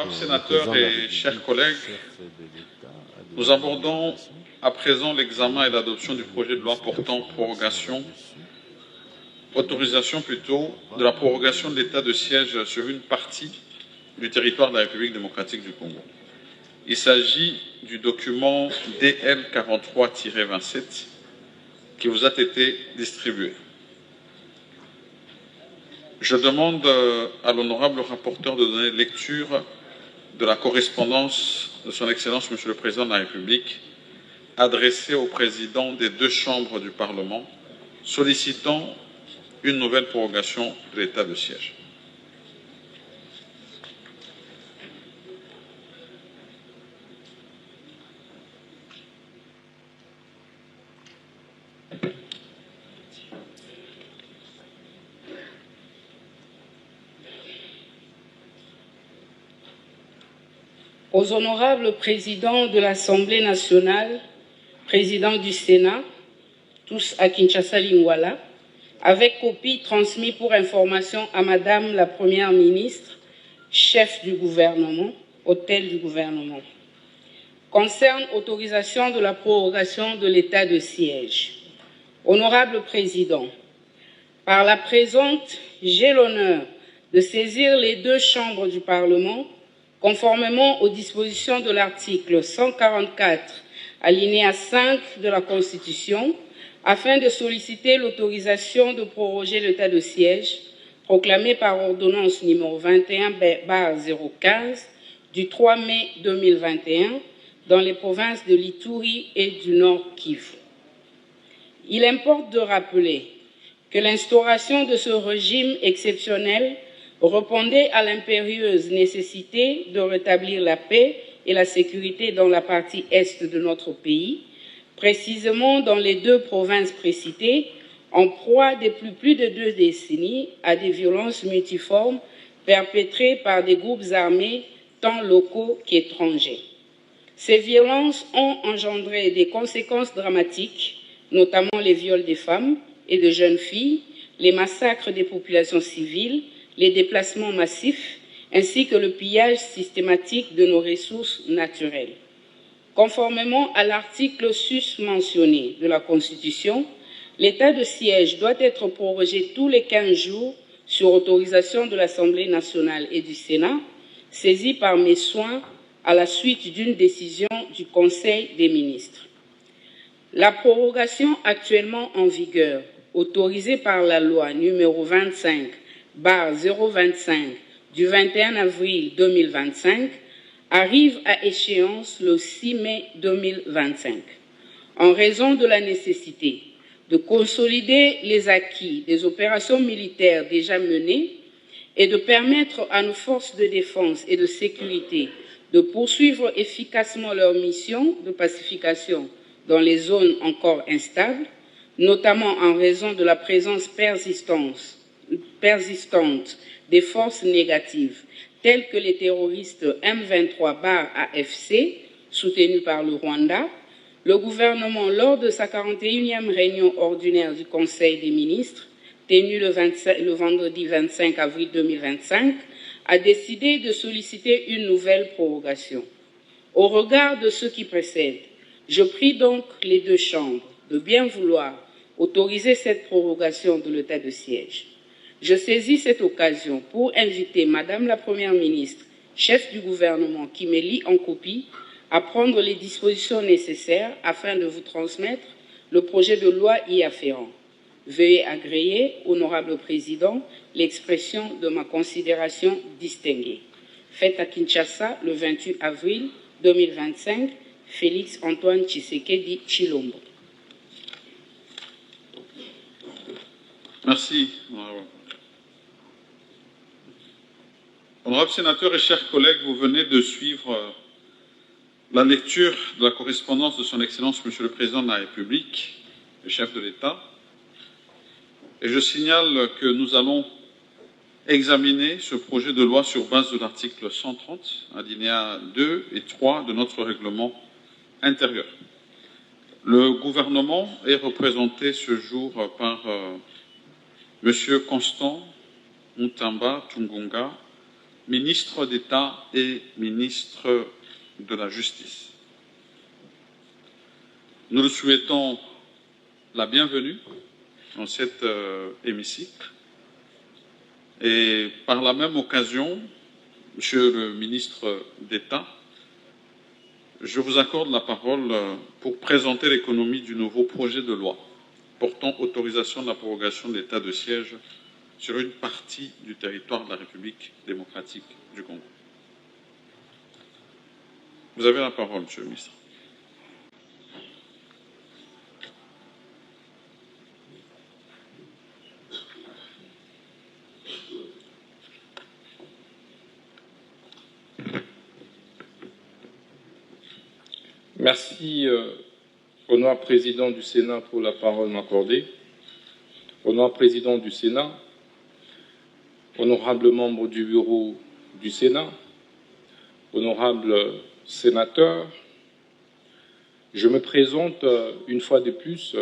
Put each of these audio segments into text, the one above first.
Honorables sénateurs et chers collègues, nous abordons à présent l'examen et l'adoption du projet de loi portant autorisation de la prorogation de l'état de siège sur une partie du territoire de la République démocratique du Congo. Il s'agit du document DL 43-27 qui vous a été distribué. Je demande à l'honorable rapporteur de donner lecture de la correspondance de son Excellence Monsieur le Président de la République adressée au président des deux chambres du Parlement sollicitant une nouvelle prorogation de l'état de siège. Aux honorables présidents de l'Assemblée nationale, présidents du Sénat, tous à Kinshasa Lingwala, avec copie transmise pour information à Madame la Première ministre, chef du gouvernement, hôtel du gouvernement, concerne autorisation de la prorogation de l'état de siège. Honorable Président, par la présente, j'ai l'honneur de saisir les deux chambres du Parlement conformément aux dispositions de l'article 144, alinéa 5 de la Constitution, afin de solliciter l'autorisation de proroger l'état de siège proclamé par ordonnance numéro 21/015 du 3 mai 2021 dans les provinces de l'Ituri et du Nord Kivu. Il importe de rappeler que l'instauration de ce régime exceptionnel répondait à l'impérieuse nécessité de rétablir la paix et la sécurité dans la partie est de notre pays, précisément dans les deux provinces précitées, en proie depuis plus de 2 décennies à des violences multiformes perpétrées par des groupes armés tant locaux qu'étrangers. Ces violences ont engendré des conséquences dramatiques, notamment les viols des femmes et de jeunes filles, les massacres des populations civiles, les déplacements massifs, ainsi que le pillage systématique de nos ressources naturelles. Conformément à l'article susmentionné de la Constitution, l'état de siège doit être prorogé tous les 15 jours sur autorisation de l'Assemblée nationale et du Sénat, saisis par mes soins à la suite d'une décision du Conseil des ministres. La prorogation actuellement en vigueur, autorisée par la loi numéro 25/025 du 21 avril 2025, arrive à échéance le 6 mai 2025. En raison de la nécessité de consolider les acquis des opérations militaires déjà menées et de permettre à nos forces de défense et de sécurité de poursuivre efficacement leur mission de pacification dans les zones encore instables, notamment en raison de la présence persistante des forces négatives telles que les terroristes M23/AFC, soutenus par le Rwanda, le gouvernement, lors de sa 41e réunion ordinaire du Conseil des ministres, tenue le vendredi 25 avril 2025, a décidé de solliciter une nouvelle prorogation. Au regard de ce qui précède, je prie donc les deux chambres de bien vouloir autoriser cette prorogation de l'état de siège. Je saisis cette occasion pour inviter Madame la Première ministre, chef du gouvernement qui me lit en copie, à prendre les dispositions nécessaires afin de vous transmettre le projet de loi y afférent. Veuillez agréer, honorable président, l'expression de ma considération distinguée. Faite à Kinshasa le 28 avril 2025, Félix Antoine Tshisekedi Tshilombo. Merci. Honorables sénateurs et chers collègues, vous venez de suivre la lecture de la correspondance de son Excellence Monsieur le Président de la République, le chef de l'État. Et je signale que nous allons examiner ce projet de loi sur base de l'article 130, alinéas 2 et 3 de notre règlement intérieur. Le gouvernement est représenté ce jour par Monsieur Constant Mutamba Tungunga, ministre d'État et ministre de la Justice. Nous lui souhaitons la bienvenue dans cet hémicycle et par la même occasion, Monsieur le ministre d'État, je vous accorde la parole pour présenter l'économie du nouveau projet de loi portant autorisation de la prorogation de l'état de siège sur une partie du territoire de la République démocratique du Congo. Vous avez la parole, Monsieur le ministre. Merci, honorable président du Sénat, pour la parole m'accordée. Honorable président du Sénat, honorables membres du bureau du Sénat, honorables sénateurs, je me présente une fois de plus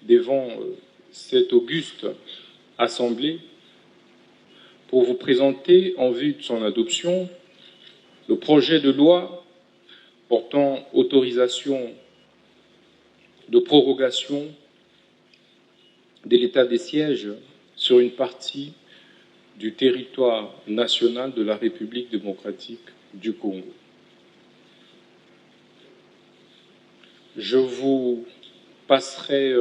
devant cette auguste Assemblée pour vous présenter, en vue de son adoption, le projet de loi portant autorisation de prorogation de l'état des sièges sur une partie du territoire national de la République démocratique du Congo. Je vous passerai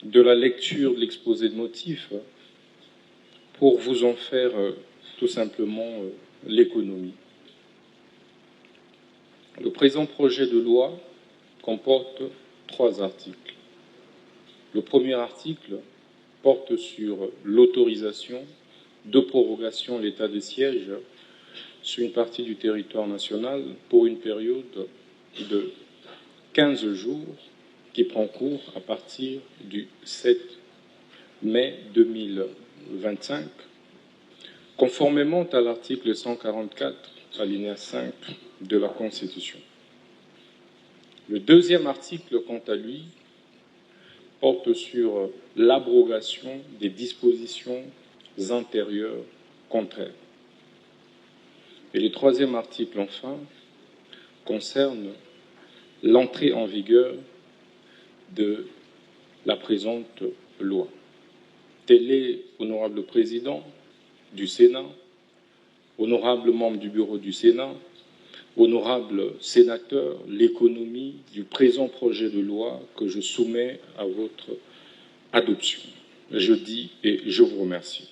de la lecture de l'exposé de motifs pour vous en faire tout simplement l'économie. Le présent projet de loi comporte 3 articles. Le premier article porte sur l'autorisation de prorogation de l'état de siège sur une partie du territoire national pour une période de 15 jours qui prend cours à partir du 7 mai 2025, conformément à l'article 144, alinéa 5 de la Constitution. Le deuxième article, quant à lui, porte sur l'abrogation des dispositions antérieures contraires. Et le troisième article, enfin, concerne l'entrée en vigueur de la présente loi. Tel est, honorable président du Sénat, honorables membres du bureau du Sénat, honorables sénateurs, l'économie du présent projet de loi que je soumets à votre adoption. Je dis et je vous remercie.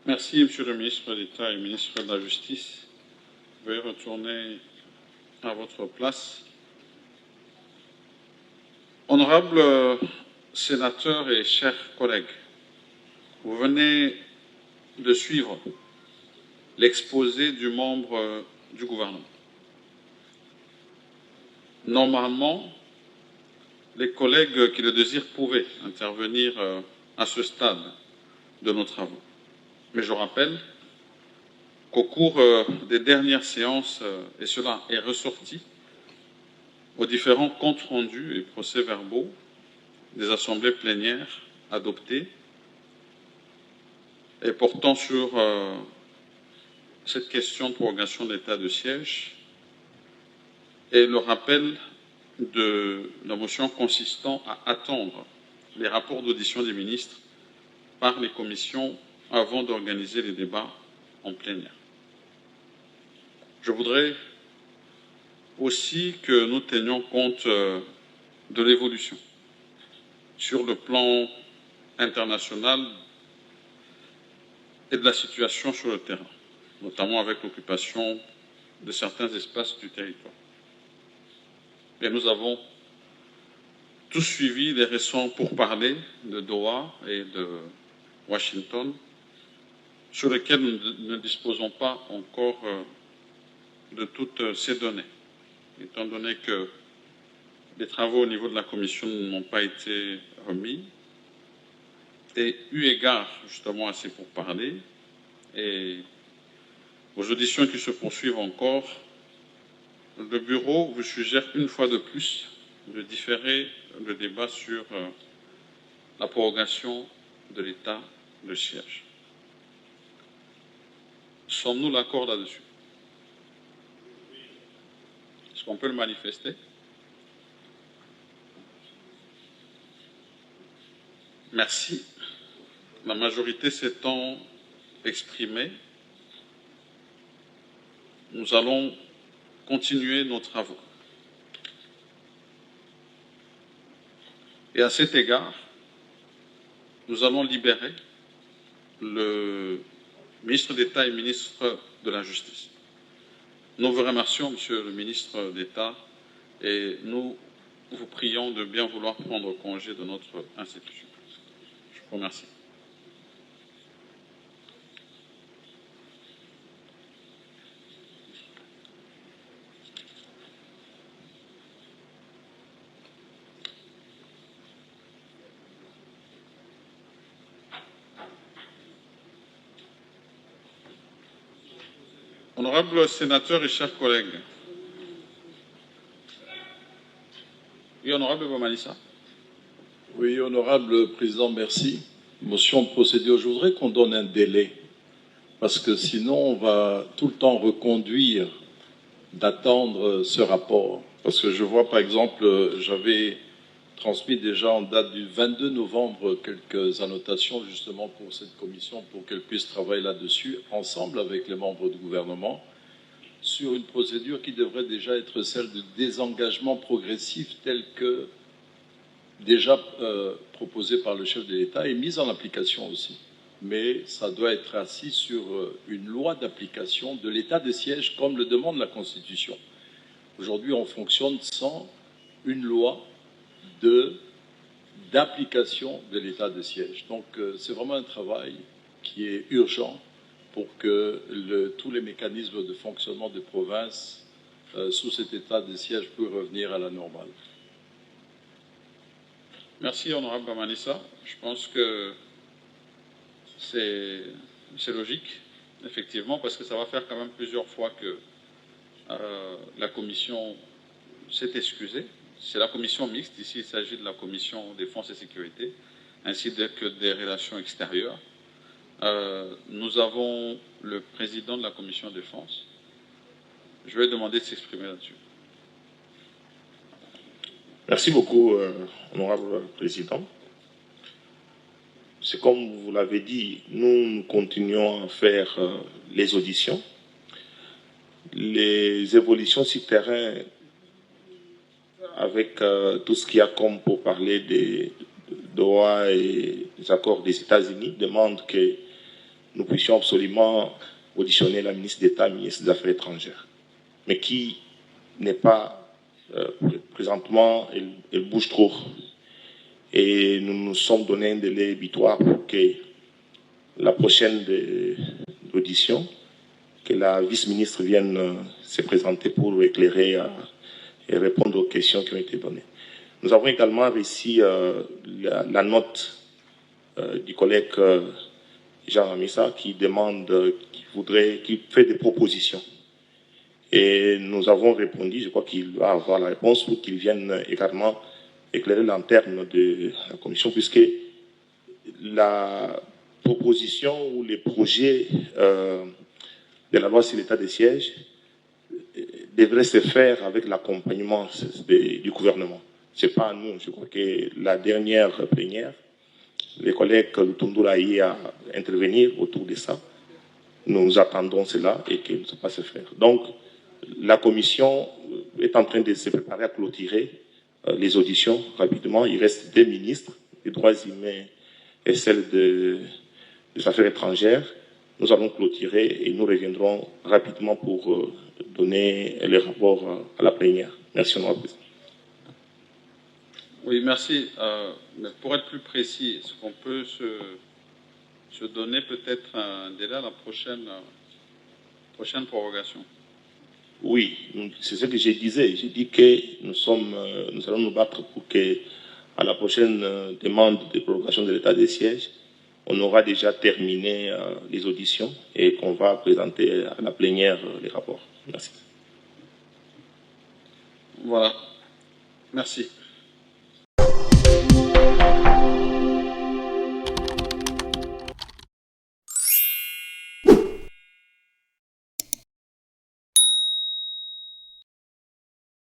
Merci, Monsieur le ministre d'État et ministre de la Justice. Veuillez retourner à votre place. Honorables sénateurs et chers collègues, vous venez de suivre l'exposé du membre du gouvernement. Normalement, les collègues qui le désirent pouvaient intervenir à ce stade de nos travaux. Mais je rappelle qu'au cours des dernières séances, et cela est ressorti aux différents comptes rendus et procès-verbaux des assemblées plénières adoptées, et portant sur cette question de prorogation de l'état de siège et le rappel de la motion consistant à attendre les rapports d'audition des ministres par les commissions avant d'organiser les débats en plénière. Je voudrais aussi que nous tenions compte de l'évolution sur le plan international et de la situation sur le terrain, notamment avec l'occupation de certains espaces du territoire. Et nous avons tous suivi les récents pourparlers de Doha et de Washington, sur lesquels nous ne disposons pas encore de toutes ces données, étant donné que les travaux au niveau de la Commission n'ont pas été remis. Et eu égard justement à ces pourparlers et aux auditions qui se poursuivent encore, le Bureau vous suggère une fois de plus de différer le débat sur la prorogation de l'état de siège. Sommes-nous d'accord là-dessus? Est-ce qu'on peut le manifester? Merci. La majorité s'étant exprimée, nous allons continuer nos travaux. Et à cet égard, nous allons libérer le ministre d'État et ministre de la Justice. Nous vous remercions, Monsieur le ministre d'État, et nous vous prions de bien vouloir prendre congé de notre institution. Je vous remercie. Honorables sénateurs et chers collègues, oui, honorable Bomanissa. Oui, honorable président, merci. Motion de procédure. Je voudrais qu'on donne un délai, parce que sinon on va tout le temps reconduire d'attendre ce rapport. Parce que je vois par exemple, j'avais transmis déjà en date du 22 novembre quelques annotations justement pour cette commission, pour qu'elle puisse travailler là-dessus, ensemble avec les membres du gouvernement, sur une procédure qui devrait déjà être celle de désengagement progressif tel que déjà proposé par le chef de l'État et mise en application aussi. Mais ça doit être assis sur une loi d'application de l'état de siège comme le demande la Constitution. Aujourd'hui, on fonctionne sans une loi d'application de l'état de siège. Donc, c'est vraiment un travail qui est urgent pour que tous les mécanismes de fonctionnement des provinces sous cet état de siège puissent revenir à la normale. Merci, honorable Bamanissa. Je pense que c'est logique, effectivement, parce que ça va faire quand même plusieurs fois que la commission s'est excusée. C'est la commission mixte, ici il s'agit de la commission défense et sécurité, ainsi que des relations extérieures. Nous avons le président de la commission défense. Je vais demander de s'exprimer là-dessus. Merci beaucoup, honorable président. C'est comme vous l'avez dit, nous continuons à faire les auditions. Les évolutions sur terrain, avec tout ce qu'il y a comme pour parler des droits et des accords des États-Unis, demandent que nous puissions absolument auditionner la ministre d'État, ministre des Affaires étrangères, mais qui n'est pas présentement, elle bouge trop. Et nous nous sommes donné un délai butoir pour que la prochaine audition, que la vice-ministre vienne se présenter pour éclairer et répondre aux questions qui ont été données. Nous avons également reçu la note du collègue Jean Amissa qui demande, qui fait des propositions. Et nous avons répondu, je crois qu'il va avoir la réponse pour qu'il vienne également éclairer l'interne de la commission, puisque la proposition ou les projets de la loi sur l'état des sièges devraient se faire avec l'accompagnement du gouvernement. Ce n'est pas à nous. Je crois que la dernière plénière, les collègues Lutundu Ayi à intervenir autour de ça. Nous attendons cela et qu'il ne soit pas se faire. Donc, la commission est en train de se préparer à clôturer les auditions rapidement. Il reste 2 ministres des droits humains et celle des affaires étrangères. Nous allons clôturer et nous reviendrons rapidement pour donner les rapports à la plénière. Merci, honorable président. Oui, merci. Mais pour être plus précis, est-ce qu'on peut se donner peut-être un délai à la prochaine prorogation? Oui, c'est ce que je disais. J'ai dit que nous allons nous battre pour que, à la prochaine demande de prorogation de l'état des sièges, on aura déjà terminé les auditions et qu'on va présenter à la plénière les rapports. Merci. Voilà. Merci.